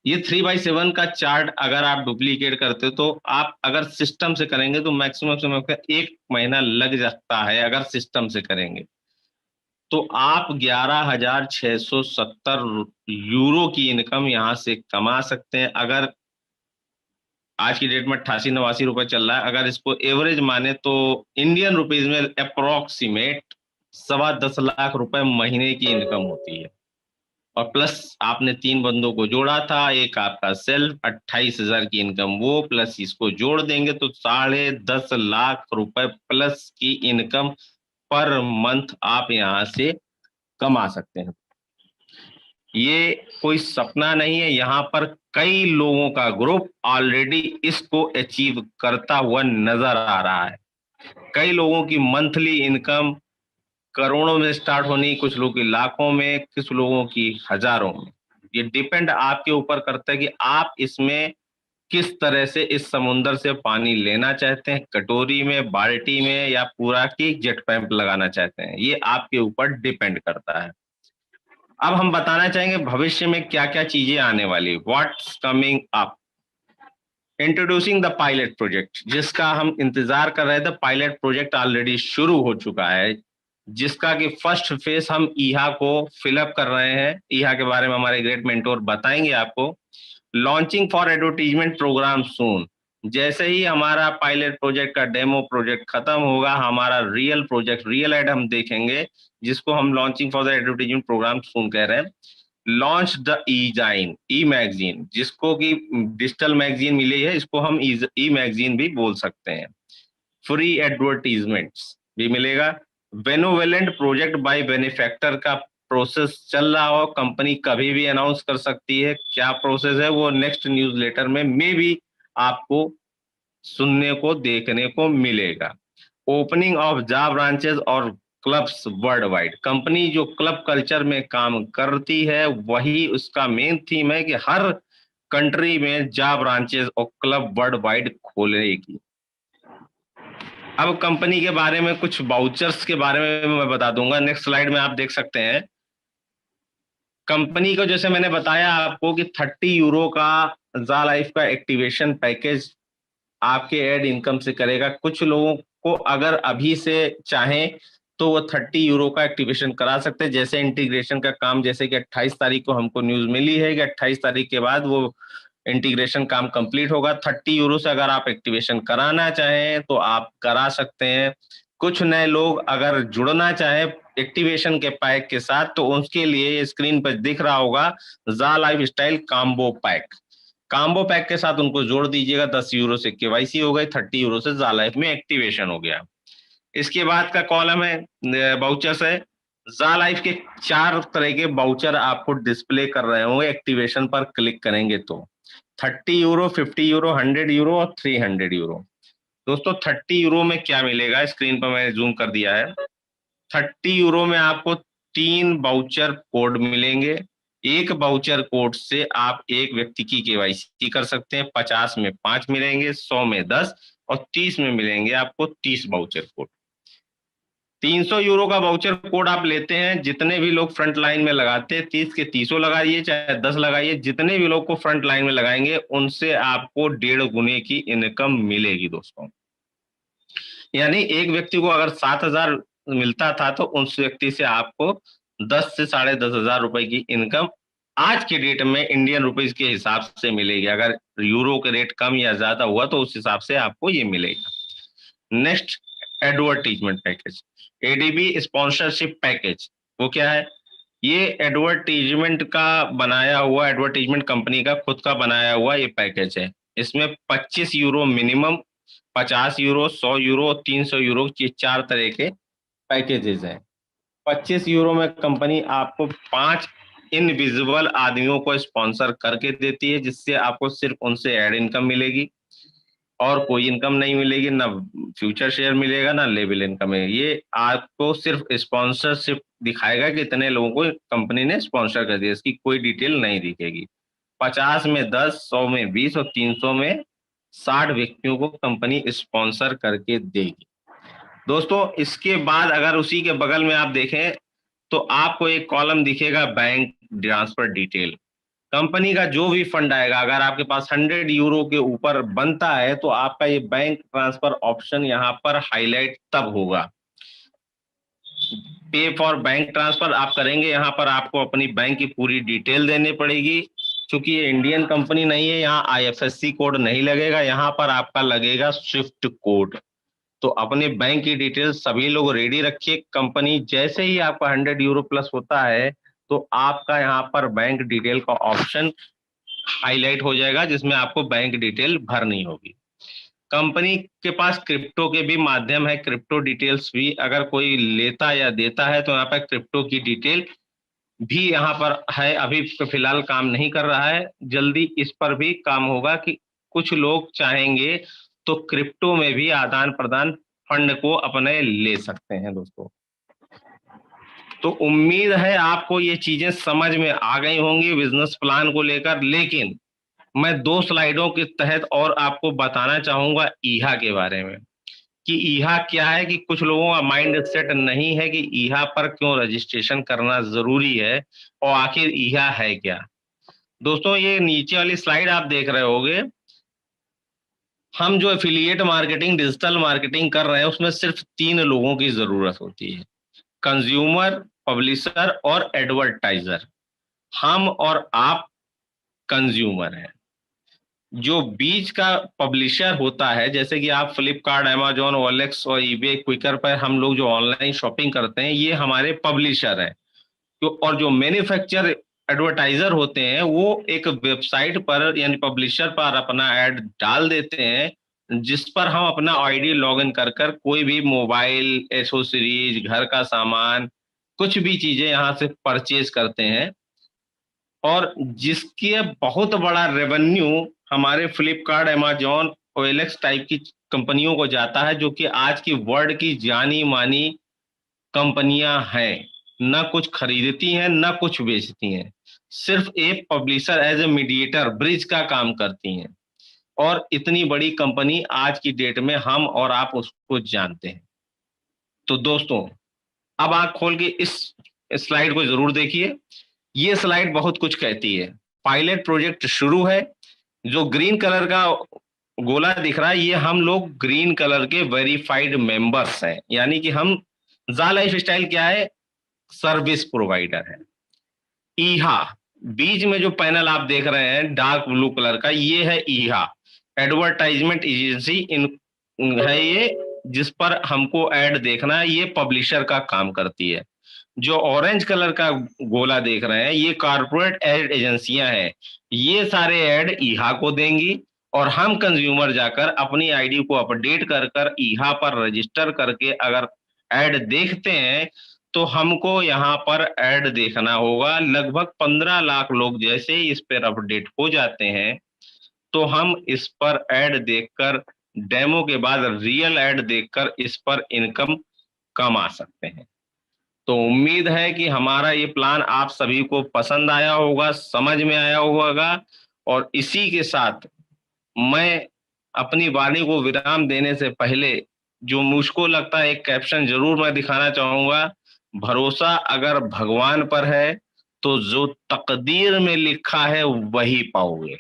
ये 3/7 का चार्ट अगर आप डुप्लीकेट करते हो तो आप अगर सिस्टम से करेंगे तो मैक्सिमम समय का 1 महीना लग जाता है अगर सिस्टम से करेंगे। तो आप 11,670 यूरो की इनकम यहाँ से कमा सकते हैं। अगर आज की डेट में 88-89 रुपए चल रहा है, अगर इसको एवरेज माने तो इंडियन रुपीज में अप्रोक्सीमेट 10.25 लाख रुपए महीने की इनकम होती है। और प्लस आपने 3 बंदों को जोड़ा था, एक आपका सेल्फ 28,000 की इनकम, वो प्लस इसको जोड़ देंगे तो 10.5 लाख रुपए प्लस की इनकम पर मंथ आप यहाँ से कमा सकते हैं। ये कोई सपना नहीं है, यहाँ पर कई लोगों का ग्रुप ऑलरेडी इसको अचीव करता हुआ नजर आ रहा है। कई लोगों की मंथली इनकम करोड़ों में स्टार्ट होनी, कुछ लोगों की लाखों में, कुछ लोगों की हजारों में। ये डिपेंड आपके ऊपर करता है कि आप इसमें किस तरह से इस समुंदर से पानी लेना चाहते हैं, कटोरी में, बाल्टी में, या पूरा की जेट पैंप लगाना चाहते हैं, ये आपके ऊपर डिपेंड करता है। अब हम बताना चाहेंगे भविष्य में क्या क्या चीजें आने वाली, what's coming up. Introducing the pilot project, जिसका हम इंतजार कर रहे थे, पायलट प्रोजेक्ट ऑलरेडी शुरू हो चुका है, जिसका कि फर्स्ट फेज हम ईहा को फिलअप कर रहे हैं। ईहा के बारे में हमारे ग्रेट मेंटोर बताएंगे आपको। लॉन्चिंग फॉर एडवर्टीजमेंट प्रोग्राम सून, जैसे ही हमारा पायलट प्रोजेक्ट का डेमो प्रोजेक्ट खत्म होगा, हमारा रियल प्रोजेक्ट, रियल एड हम देखेंगे, जिसको हम launching for the advertisement program soon कह रहे हैं। लॉन्च द ई जाइन, ई मैगजीन, जिसको कि डिजिटल मैगजीन मिली है, इसको हम ई मैगजीन भी बोल सकते हैं। फ्री एडवर्टीजमेंट्स भी मिलेगा। बेनोवेलेंट प्रोजेक्ट बाय बेनिफैक्टर का प्रोसेस चल रहा हो, कंपनी कभी भी अनाउंस कर सकती है क्या प्रोसेस है, वो नेक्स्ट न्यूज़लेटर में मे भी आपको सुनने को देखने को मिलेगा। ओपनिंग ऑफ जॉब ब्रांचेस और क्लब्स वर्ल्ड वाइड, कंपनी जो क्लब कल्चर में काम करती है वही उसका मेन थीम है कि हर कंट्री में जॉब ब्रांचेस और क्लब वर्ल्ड वाइड खोलेगी। अब कंपनी के बारे में कुछ वाउचर्स के बारे में मैं बता दूंगा, नेक्स्ट स्लाइड में आप देख सकते हैं। कंपनी को जैसे मैंने बताया आपको कि 30 यूरो का जा लाइफ का एक्टिवेशन पैकेज आपके एड इनकम से करेगा। कुछ लोगों को अगर अभी से चाहें तो वो 30 यूरो का एक्टिवेशन करा सकते हैं। जैसे इंटीग्रेशन का काम, जैसे कि 28 तारीख को हमको न्यूज मिली है कि 28 तारीख के बाद वो इंटीग्रेशन काम कंप्लीट होगा। 30 यूरो से अगर आप एक्टिवेशन कराना चाहें तो आप करा सकते हैं। कुछ नए लोग अगर जुड़ना चाहें एक्टिवेशन के पैक के साथ तो उसके लिए स्क्रीन पर दिख रहा होगा जा life style combo pack. Combo pack के साथ उनको जोड़ दीजिएगा, 10 यूरो से केवाईसी हो गई, 30 यूरो से जा लाइफ में एक्टिवेशन हो गया। इसके बाद का कॉलम है बाउचर्स है। जा लाइफ के 4 तरह के बाउचर आपको डिस्प्ले कर रहे होंगे एक्टिवेशन पर क्लिक करेंगे तो। 30 यूरो, 50 यूरो, 100 यूरो और 300 यूरो। दोस्तों 30 यूरो में क्या मिलेगा, स्क्रीन पर मैंने जूम कर दिया है। 30 यूरो में आपको 3 बाउचर कोड मिलेंगे। एक बाउचर कोड से आप एक व्यक्ति की केवाईसी कर सकते हैं। 50 में 5 मिलेंगे, 100 में 10 और 30 में मिलेंगे आपको 30 बाउचर कोड। 300 यूरो का बाउचर कोड आप लेते हैं, जितने भी लोग फ्रंट लाइन में लगाते हैं, 30 के 30 लगाइए चाहे 10 लगाइए, जितने भी लोग को फ्रंट लाइन में लगाएंगे उनसे आपको 1.5 गुने की इनकम मिलेगी दोस्तों। यानी एक व्यक्ति को अगर 7,000 मिलता था तो उस व्यक्ति से आपको 10 से 10,500 रुपए की इनकम आज के डेट में इंडियन रुपीज के हिसाब से मिलेगी। अगर यूरो के रेट कम या ज्यादा हुआ तो उस हिसाब से आपको ये मिलेगा। Next, advertisement package, ADB sponsorship package. वो क्या है? ये एडवर्टीजमेंट का बनाया हुआ, एडवर्टीजमेंट कंपनी का खुद का बनाया हुआ ये पैकेज है। इसमें 25 यूरो मिनिमम, 50 यूरो, 100 यूरो और 300 यूरो, ये 4 तरह के पैकेजेस हैं। 25 यूरो में कंपनी आपको 5 इनविजिबल आदमियों को स्पॉन्सर करके देती है, जिससे आपको सिर्फ उनसे एड इनकम मिलेगी और कोई इनकम नहीं मिलेगी, ना फ्यूचर शेयर मिलेगा ना लेवल इनकम है। ये आपको सिर्फ स्पॉन्सरशिप दिखाएगा कि इतने लोगों को कंपनी ने स्पॉन्सर कर दिया, इसकी कोई डिटेल नहीं दिखेगी। 50 में 10, 100 में 20 और 300 में 60 व्यक्तियों को कंपनी स्पॉन्सर करके देगी। दोस्तों इसके बाद अगर उसी के बगल में आप देखें तो आपको एक कॉलम दिखेगा बैंक ट्रांसफर डिटेल। कंपनी का जो भी फंड आएगा, अगर आपके पास 100 यूरो के ऊपर बनता है तो आपका ये बैंक ट्रांसफर ऑप्शन यहाँ पर हाईलाइट तब होगा। पे फॉर बैंक ट्रांसफर आप करेंगे, यहाँ पर आपको अपनी बैंक की पूरी डिटेल देनी पड़ेगी। क्योंकि ये इंडियन कंपनी नहीं है, यहाँ आईएफएससी कोड नहीं लगेगा, यहाँ पर आपका लगेगा स्विफ्ट कोड। तो अपने बैंक की डिटेल सभी लोग रेडी रखिए। कंपनी जैसे ही आपका 100 यूरो प्लस होता है तो आपका यहाँ पर बैंक डिटेल का ऑप्शन हाईलाइट हो जाएगा, जिसमें आपको बैंक डिटेल भरनी होगी। कंपनी के पास क्रिप्टो के भी माध्यम है, क्रिप्टो डिटेल्स भी अगर कोई लेता या देता है तो यहाँ पर क्रिप्टो की डिटेल भी यहाँ पर है। अभी फिलहाल काम नहीं कर रहा है, जल्दी इस पर भी काम होगा कि कुछ लोग चाहेंगे तो क्रिप्टो में भी आदान प्रदान फंड को अपने ले सकते हैं दोस्तों। तो उम्मीद है आपको ये चीजें समझ में आ गई होंगी बिजनेस प्लान को लेकर। लेकिन मैं 2 स्लाइडों के तहत और आपको बताना चाहूंगा ईहा के बारे में कि ईहा क्या है, कि कुछ लोगों का माइंड सेट नहीं है कि ईहा पर क्यों रजिस्ट्रेशन करना जरूरी है और आखिर ईहा है क्या। दोस्तों ये नीचे वाली स्लाइड आप देख रहे होगे, हम जो एफिलिएट मार्केटिंग डिजिटल मार्केटिंग कर रहे हैं उसमें सिर्फ 3 लोगों की जरूरत होती है, कंज्यूमर, पब्लिशर और एडवर्टाइजर। हम और आप कंज्यूमर हैं। जो बीच का पब्लिशर होता है, जैसे कि आप फ्लिपकार्ट, अमेजोन, ओएलएक्स और ईबे, क्विकर पर हम लोग जो ऑनलाइन शॉपिंग करते हैं, ये हमारे पब्लिशर हैं। और जो मैन्युफैक्चर एडवर्टाइजर होते हैं वो एक वेबसाइट पर यानी पब्लिशर पर अपना ऐड डाल देते हैं, जिस पर हम अपना आईडी लॉगिन कर कर कोई भी मोबाइल एसोसीरीज, घर का सामान, कुछ भी चीजें यहाँ से परचेज करते हैं। और जिसके बहुत बड़ा रेवेन्यू हमारे फ्लिपकार्ट, अमेजोन, ओएलएक्स टाइप की कंपनियों को जाता है, जो कि आज की वर्ल्ड की जानी मानी कंपनियां हैं। ना कुछ खरीदती हैं ना कुछ बेचती हैं, सिर्फ एक publisher as a mediator, bridge का काम करती हैं। और इतनी बड़ी कंपनी आज की डेट में हम और आप उसको जानते हैं। तो दोस्तों अब आंख खोल के इस स्लाइड को जरूर देखिए। ये स्लाइड बहुत कुछ कहती है। पायलट प्रोजेक्ट शुरू है। जो ग्रीन कलर का गोला दिख रहा है, ये हम लोग ग्रीन कलर के वेरीफाइड मेंबर्स हैं, यानी कि हम जा लाइफ स्टाइल क्या है, सर्विस प्रोवाइडर है। ईहा, बीच में जो पैनल आप देख रहे हैं डार्क ब्लू कलर का, ये है ईहा, एडवर्टाइजमेंट एजेंसी इन है ये, जिस पर हमको ऐड देखना है। ये पब्लिशर का काम करती है। जो ऑरेंज कलर का गोला देख रहे हैं, ये कारपोरेट एड एजेंसियां हैं। ये सारे ऐड ईहा को देंगी और हम कंज्यूमर जाकर अपनी आईडी को अपडेट कर कर ईहा पर रजिस्टर करके अगर ऐड देखते हैं तो हमको यहाँ पर ऐड देखना होगा। लगभग 15 लाख लोग जैसे ही इस पर अपडेट हो जाते हैं तो हम इस पर ऐड देखकर, डेमो के बाद रियल ऐड देखकर इस पर इनकम कमा सकते हैं। तो उम्मीद है कि हमारा ये प्लान आप सभी को पसंद आया होगा, समझ में आया होगा। और इसी के साथ मैं अपनी वाणी को विराम देने से पहले जो मुझको लगता है एक कैप्शन जरूर मैं दिखाना चाहूंगा, भरोसा अगर भगवान पर है तो जो तकदीर में लिखा है वही पाओगे।